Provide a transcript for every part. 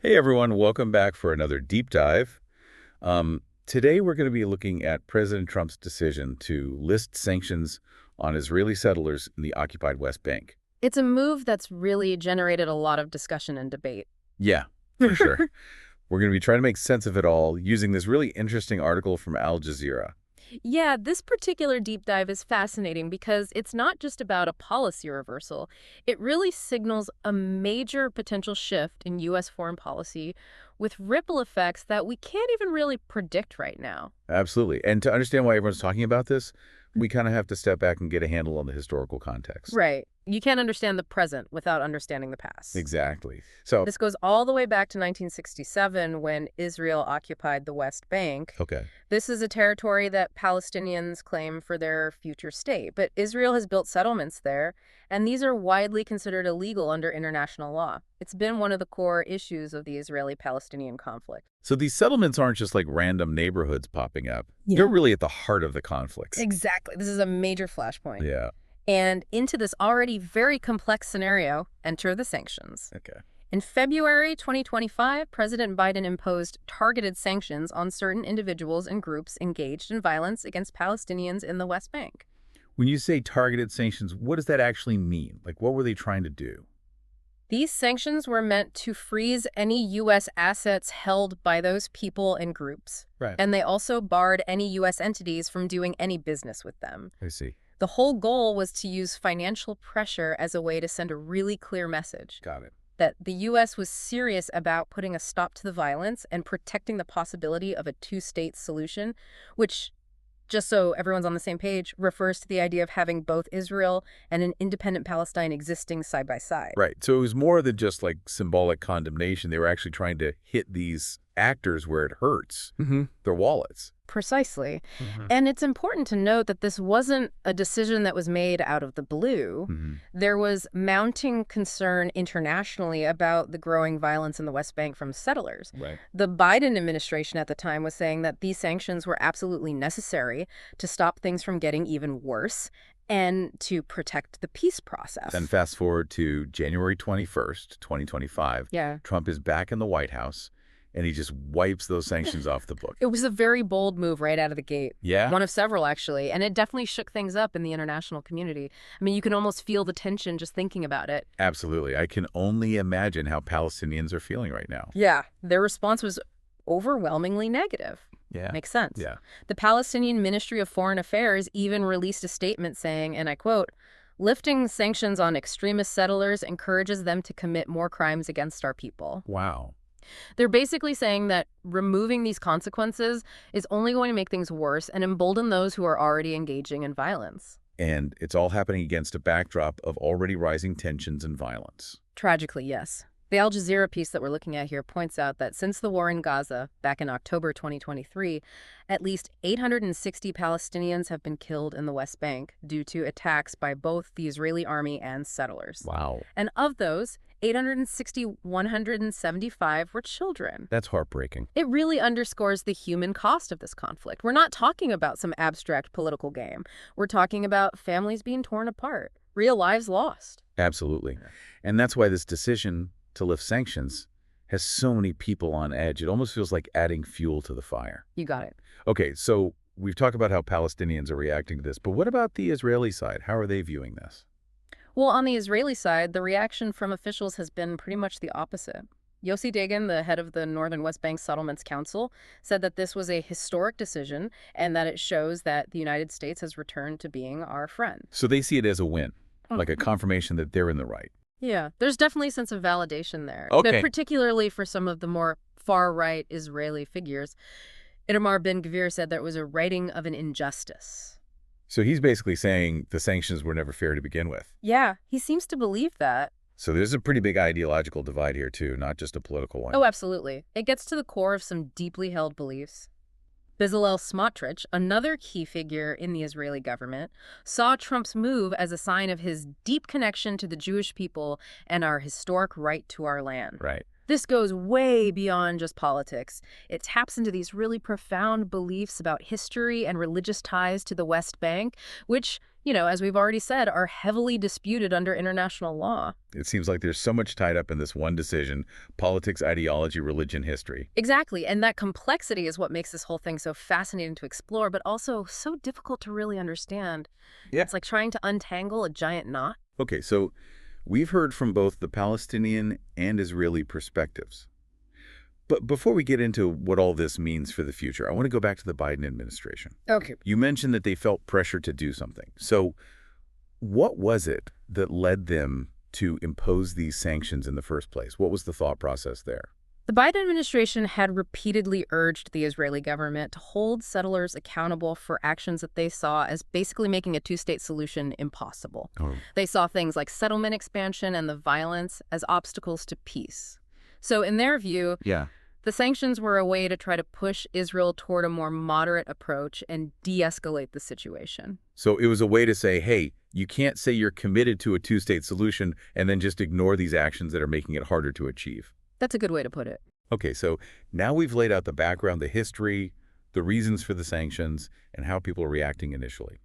Hey everyone, welcome back for another deep dive. Today we're going to be looking at President Trump's decision to list sanctions on Israeli settlers in the occupied West Bank. It's a move that's really generated a lot of discussion and debate. Yeah, for sure. We're going to be trying to make sense of it all using this really interesting article from Al Jazeera. Yeah, this particular deep dive is fascinating because it's not just about a policy reversal. It really signals a major potential shift in U.S. foreign policy with ripple effects that we can't even really predict right now. Absolutely. And to understand why everyone's talking about this, we kind of have to step back and get a handle on the historical context. Right. You can't understand the present without understanding the past. Exactly. So, This goes all the way back to 1967 when Israel occupied the West Bank. okay. This is a territory that Palestinians claim for their future state, but Israel has built settlements there, and these are widely considered illegal under international law. It's been one of the core issues of the Israeli-Palestinian conflict. So these settlements aren't just like random neighborhoods popping up. Yeah. They're really at the heart of the conflict. Exactly. This is a major flashpoint. Yeah. And into this already very complex scenario, enter the sanctions. Okay. In February 2025, President Biden imposed targeted sanctions on certain individuals and groups engaged in violence against Palestinians in the West Bank. When you say targeted sanctions, what does that actually mean? Like, what were they trying to do? These sanctions were meant to freeze any U.S. assets held by those people and groups. Right. And they also barred any U.S. entities from doing any business with them. I see. The whole goal was to use financial pressure as a way to send a really clear message Got it. that the U.S. was serious about putting a stop to the violence and protecting the possibility of a two-state solution, which, just so everyone's on the same page, refers to the idea of having both Israel and an independent Palestine existing side by side. Right. So it was more than just like symbolic condemnation. They were actually trying to hit these actors where it hurts, their wallets. Precisely. And it's important to note that this wasn't a decision that was made out of the blue. There was mounting concern internationally about the growing violence in the West Bank from settlers. Right. The Biden administration at the time was saying that these sanctions were absolutely necessary to stop things from getting even worse and to protect the peace process. Then fast forward to January 21st, 2025. Yeah. Trump is back in the White House, and he just wipes those sanctions off the book. It was a very bold move right out of the gate. Yeah? One of several, actually, and it definitely shook things up in the international community. I mean, you can almost feel the tension just thinking about it. Absolutely. I can only imagine how Palestinians are feeling right now. Yeah, their response was overwhelmingly negative. Yeah. Makes sense. Yeah. The Palestinian Ministry of Foreign Affairs even released a statement saying, and I quote, "Lifting sanctions on extremist settlers encourages them to commit more crimes against our people." Wow. They're basically saying that removing these consequences is only going to make things worse and embolden those who are already engaging in violence. And it's all happening against a backdrop of already rising tensions and violence. Tragically, yes. The Al Jazeera piece that we're looking at here points out that since the war in Gaza, back in October 2023, at least 860 Palestinians have been killed in the West Bank due to attacks by both the Israeli army and settlers. Wow. And of those, 175 were children. That's heartbreaking. It really underscores the human cost of this conflict. We're not talking about some abstract political game. We're talking about families being torn apart, real lives lost. Absolutely. And that's why this decision to lift sanctions has so many people on edge. It almost feels like adding fuel to the fire. You got it. Okay, so we've talked about how Palestinians are reacting to this, but what about the Israeli side? How are they viewing this? Well, on the Israeli side, the reaction from officials has been pretty much the opposite. Yossi Dagan, the head of the Northern West Bank Settlements Council, said that this was a historic decision and that it shows that the United States has returned to being our friend. So they see it as a win, like a confirmation that they're in the right. Yeah, there's definitely a sense of validation there. Okay. But particularly for some of the more far-right Israeli figures. Itamar Ben-Gvir said that it was a righting of an injustice. So he's basically saying the sanctions were never fair to begin with. Yeah, he seems to believe that. So there's a pretty big ideological divide here, too, not just a political one. Oh, absolutely. It gets to the core of some deeply held beliefs. Bezalel Smotrich, another key figure in the Israeli government, saw Trump's move as a sign of his deep connection to the Jewish people and our historic right to our land. Right. This goes way beyond just politics. It taps into these really profound beliefs about history and religious ties to the West Bank, which, as we've already said, are heavily disputed under international law. It seems like there's so much tied up in this one decision: politics, ideology, religion, history. Exactly, and that complexity is what makes this whole thing so fascinating to explore, but also so difficult to really understand. Yeah. It's like trying to untangle a giant knot. Okay, so we've heard from both the Palestinian and Israeli perspectives. But before we get into what all this means for the future, I want to go back to the Biden administration. Okay. You mentioned that they felt pressure to do something. So what was it that led them to impose these sanctions in the first place? What was the thought process there? The Biden administration had repeatedly urged the Israeli government to hold settlers accountable for actions that they saw as basically making a two-state solution impossible. Oh. They saw things like settlement expansion and the violence as obstacles to peace. So in their view, Yeah. the sanctions were a way to try to push Israel toward a more moderate approach and de-escalate the situation. So it was a way to say, hey, you can't say you're committed to a two-state solution and then just ignore these actions that are making it harder to achieve. That's a good way to put it. Okay, so now we've laid out the background, the history, the reasons for the sanctions, and how people are reacting initially.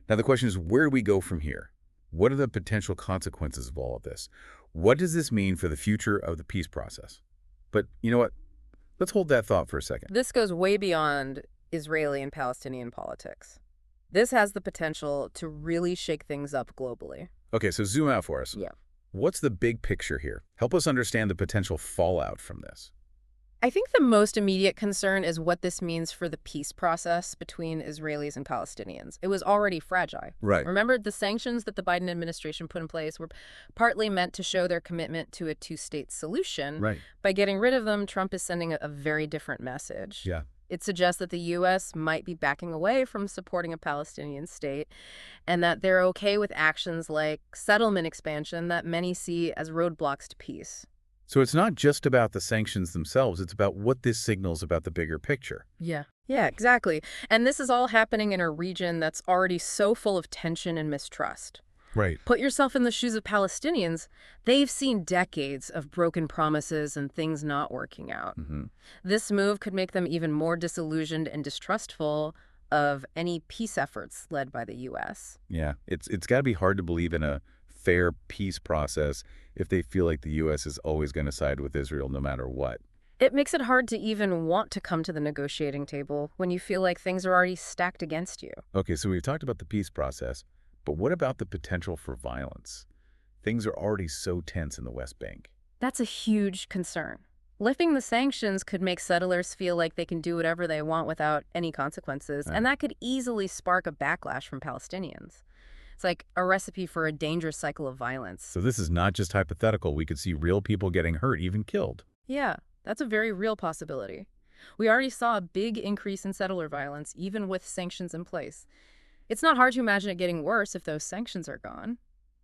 Now the question is, where do we go from here? What are the potential consequences of all of this? What does this mean for the future of the peace process? But you know what? Let's hold that thought for a second. This goes way beyond Israeli and Palestinian politics. This has the potential to really shake things up globally. Okay, so zoom out for us. Yeah. What's the big picture here? Help us understand the potential fallout from this. I think the most immediate concern is what this means for the peace process between Israelis and Palestinians. It was already fragile. Right. Remember, the sanctions that the Biden administration put in place were partly meant to show their commitment to a two-state solution. Right. By getting rid of them, Trump is sending a very different message. Yeah. It suggests that the U.S. might be backing away from supporting a Palestinian state and that they're okay with actions like settlement expansion that many see as roadblocks to peace. So it's not just about the sanctions themselves, it's about what this signals about the bigger picture. Yeah. Yeah, exactly. And this is all happening in a region that's already so full of tension and mistrust. Right. Put yourself in the shoes of Palestinians. They've seen decades of broken promises and things not working out. Mm-hmm. This move could make them even more disillusioned and distrustful of any peace efforts led by the U.S. Yeah, it's got to be hard to believe in a fair peace process if they feel like the U.S. is always going to side with Israel no matter what. It makes it hard to even want to come to the negotiating table when you feel like things are already stacked against you. Okay, so we've talked about the peace process, but what about the potential for violence? Things are already so tense in the West Bank. That's a huge concern. Lifting the sanctions could make settlers feel like they can do whatever they want without any consequences, and that could easily spark a backlash from Palestinians. It's like a recipe for a dangerous cycle of violence. So this is not just hypothetical. We could see real people getting hurt, even killed. Yeah, that's a very real possibility. We already saw a big increase in settler violence, even with sanctions in place. It's not hard to imagine it getting worse if those sanctions are gone.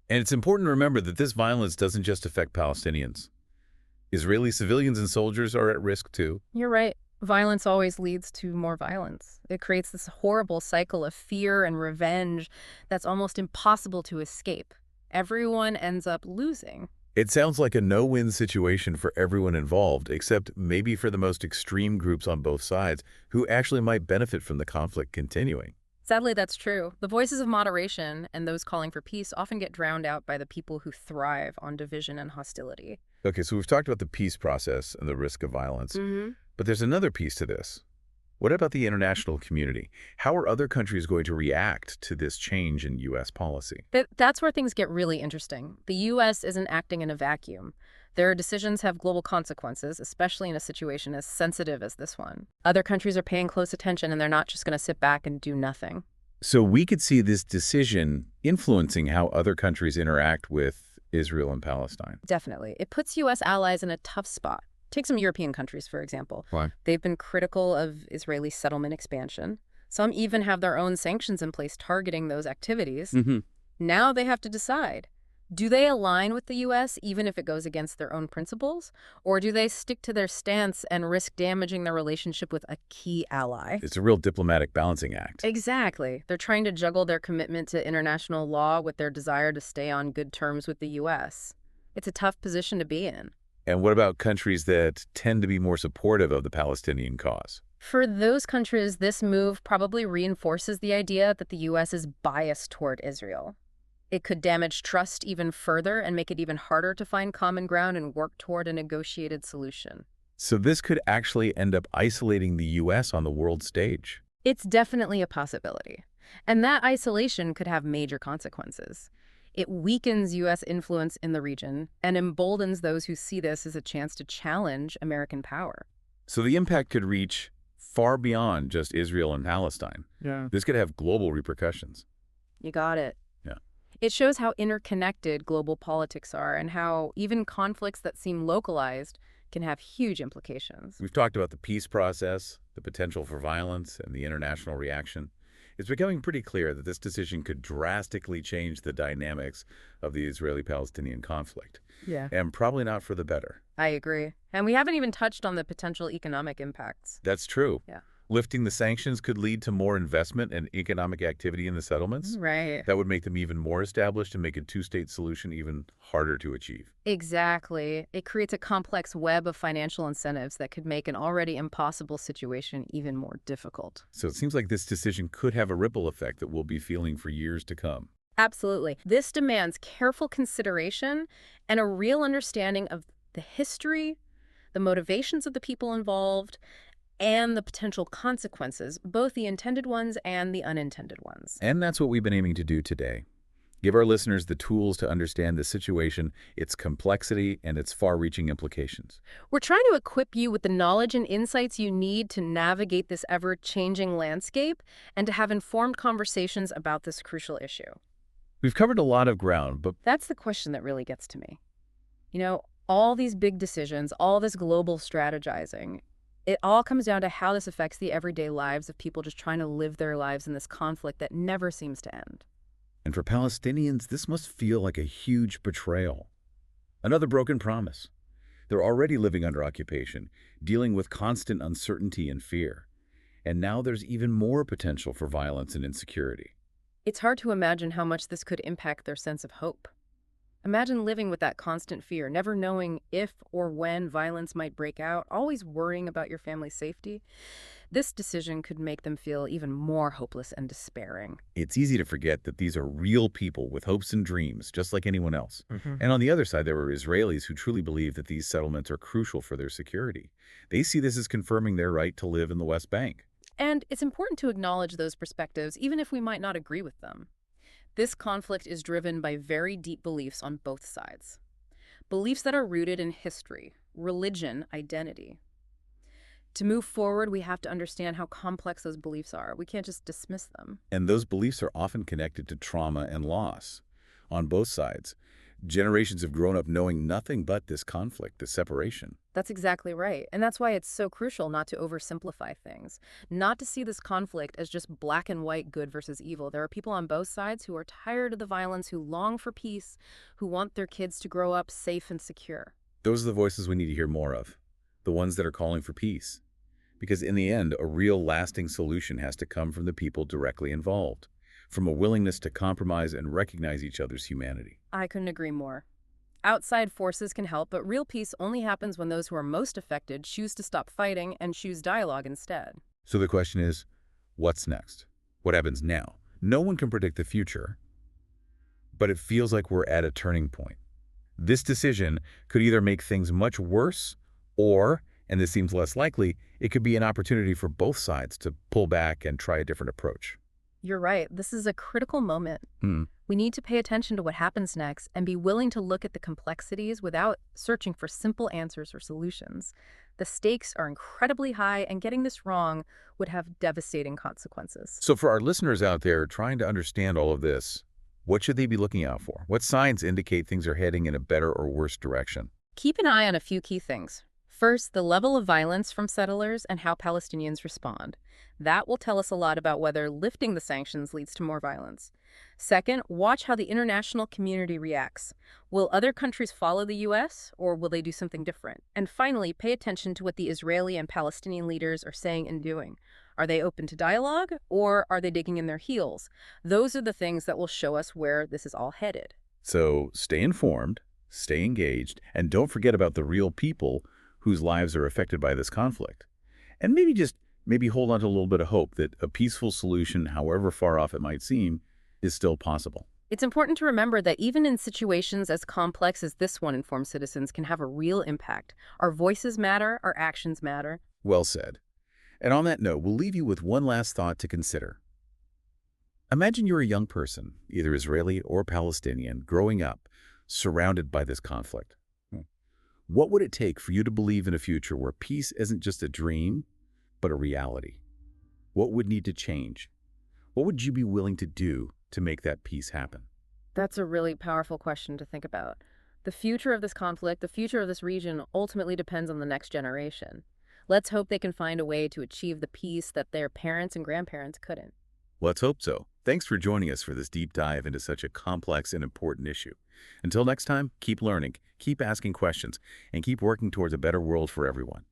And it's important to remember that this violence doesn't just affect Palestinians. Israeli civilians and soldiers are at risk too. You're right. Violence always leads to more violence. It creates this horrible cycle of fear and revenge that's almost impossible to escape. Everyone ends up losing. It sounds like a no-win situation for everyone involved, except maybe for the most extreme groups on both sides who actually might benefit from the conflict continuing. Sadly, that's true. The voices of moderation and those calling for peace often get drowned out by the people who thrive on division and hostility. Okay, so we've talked about the peace process and the risk of violence, but there's another piece to this. What about the international community? How are other countries going to react to this change in U.S. policy? That's where things get really interesting. The U.S. isn't acting in a vacuum. Their decisions have global consequences, especially in a situation as sensitive as this one. Other countries are paying close attention, and they're not just going to sit back and do nothing. So we could see this decision influencing how other countries interact with Israel and Palestine. Definitely. It puts U.S. allies in a tough spot. Take some European countries, for example. Why? They've been critical of Israeli settlement expansion. Some even have their own sanctions in place targeting those activities. Now they have to decide. Do they align with the U.S. even if it goes against their own principles? Or do they stick to their stance and risk damaging their relationship with a key ally? It's a real diplomatic balancing act. Exactly. They're trying to juggle their commitment to international law with their desire to stay on good terms with the U.S. It's a tough position to be in. And what about countries that tend to be more supportive of the Palestinian cause? For those countries, this move probably reinforces the idea that the U.S. is biased toward Israel. It could damage trust even further and make it even harder to find common ground and work toward a negotiated solution. So this could actually end up isolating the U.S. on the world stage. It's definitely a possibility. And that isolation could have major consequences. It weakens U.S. influence in the region and emboldens those who see this as a chance to challenge American power. So the impact could reach far beyond just Israel and Palestine. Yeah. This could have global repercussions. You got it. Yeah. It shows how interconnected global politics are and how even conflicts that seem localized can have huge implications. We've talked about the peace process, the potential for violence, and the international reaction. It's becoming pretty clear that this decision could drastically change the dynamics of the Israeli-Palestinian conflict, Yeah. and probably not for the better. I agree. And we haven't even touched on the potential economic impacts. That's true. Yeah. Lifting the sanctions could lead to more investment and economic activity in the settlements. Right. That would make them even more established and make a two-state solution even harder to achieve. Exactly. It creates a complex web of financial incentives that could make an already impossible situation even more difficult. So it seems like this decision could have a ripple effect that we'll be feeling for years to come. Absolutely. This demands careful consideration and a real understanding of the history, the motivations of the people involved, and the potential consequences, both the intended ones and the unintended ones. And that's what we've been aiming to do today. Give our listeners the tools to understand the situation, its complexity, and its far-reaching implications. We're trying to equip you with the knowledge and insights you need to navigate this ever-changing landscape and to have informed conversations about this crucial issue. We've covered a lot of ground, but That's the question that really gets to me. All these big decisions, all this global strategizing, it all comes down to how this affects the everyday lives of people just trying to live their lives in this conflict that never seems to end. and for Palestinians, this must feel like a huge betrayal. Another broken promise. They're already living under occupation, dealing with constant uncertainty and fear. And now there's even more potential for violence and insecurity. It's hard to imagine how much this could impact their sense of hope. Imagine living with that constant fear, never knowing if or when violence might break out, always worrying about your family's safety. This decision could make them feel even more hopeless and despairing. It's easy to forget that these are real people with hopes and dreams, just like anyone else. Mm-hmm. And on the other side, there were Israelis who truly believe that these settlements are crucial for their security. They see this as confirming their right to live in the West Bank. And it's important to acknowledge those perspectives, even if we might not agree with them. This conflict is driven by very deep beliefs on both sides. Beliefs that are rooted in history, religion, identity. To move forward, we have to understand how complex those beliefs are. We can't just dismiss them. And those beliefs are often connected to trauma and loss. On both sides, generations have grown up knowing nothing but this conflict, this separation. That's exactly right. And that's why it's so crucial not to oversimplify things, not to see this conflict as just black and white, good versus evil. There are people on both sides who are tired of the violence, who long for peace, who want their kids to grow up safe and secure. Those are the voices we need to hear more of, the ones that are calling for peace. Because in the end, a real lasting solution has to come from the people directly involved, from a willingness to compromise and recognize each other's humanity. I couldn't agree more. Outside forces can help, but real peace only happens when those who are most affected choose to stop fighting and choose dialogue instead. So the question is, what's next? What happens now? No one can predict the future, but it feels like we're at a turning point. This decision could either make things much worse or, and this seems less likely, it could be an opportunity for both sides to pull back and try a different approach. You're right. This is a critical moment. Hmm. We need to pay attention to what happens next and be willing to look at the complexities without searching for simple answers or solutions. The stakes are incredibly high, and getting this wrong would have devastating consequences. So for our listeners out there trying to understand all of this, what should they be looking out for? What signs indicate things are heading in a better or worse direction? Keep an eye on a few key things. First, the level of violence from settlers and how Palestinians respond. That will tell us a lot about whether lifting the sanctions leads to more violence. Second, watch how the international community reacts. Will other countries follow the U.S., or will they do something different? And finally, pay attention to what the Israeli and Palestinian leaders are saying and doing. Are they open to dialogue, or are they digging in their heels? Those are the things that will show us where this is all headed. So stay informed, stay engaged, and don't forget about the real people whose lives are affected by this conflict. And maybe hold on to a little bit of hope that a peaceful solution, however far off it might seem, is still possible. It's important to remember that even in situations as complex as this one, informed citizens can have a real impact. Our voices matter, our actions matter. Well said. And on that note, we'll leave you with one last thought to consider. Imagine you're a young person, either Israeli or Palestinian, growing up, surrounded by this conflict. What would it take for you to believe in a future where peace isn't just a dream, but a reality? What would need to change? What would you be willing to do to make that peace happen? That's a really powerful question to think about. The future of this conflict, the future of this region, ultimately depends on the next generation. Let's hope they can find a way to achieve the peace that their parents and grandparents couldn't. Let's hope so. Thanks for joining us for this deep dive into such a complex and important issue. Until next time, keep learning, keep asking questions, and keep working towards a better world for everyone.